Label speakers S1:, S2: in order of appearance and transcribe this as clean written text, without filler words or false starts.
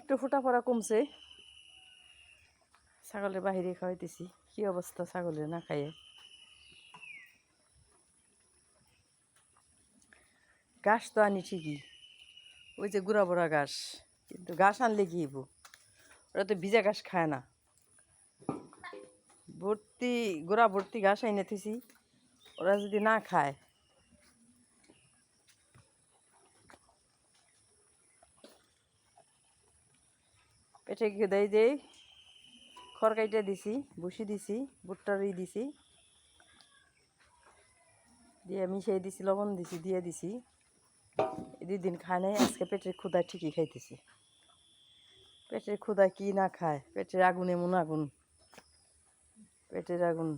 S1: একটু ফোটা পড়া কমছে। ছাগলের বাহিরে খাওয়াইতেছি। কি অবস্থা ছাগলের না খাইয়ে। ঘাস তো আনি ঠিকই, ওই যে গুড়া বড়া ঘাস, কিন্তু ঘাস আনলে কি হইব, ওরা তো ভিজা ঘাস খায় না। ভর্তি গোড়া ভর্তি ঘাস আইনে থুইছি, ওরা যদি না খায়। পেটে দেয় যে খড় কাইটে দিছি, বসি দিছি, ভুট্টার দিছি, দিয়ে মিশিয়ে দিছি, লবণ দিছি, দিয়ে দিছি। এই 2 দিন খায় নাই, আজকে পেটের ক্ষুধায় ঠিকই খাইতেছি। পেটের ক্ষুধায় কি না খায়, পেটের আগুন এমন আগুন, পেটের আগুন।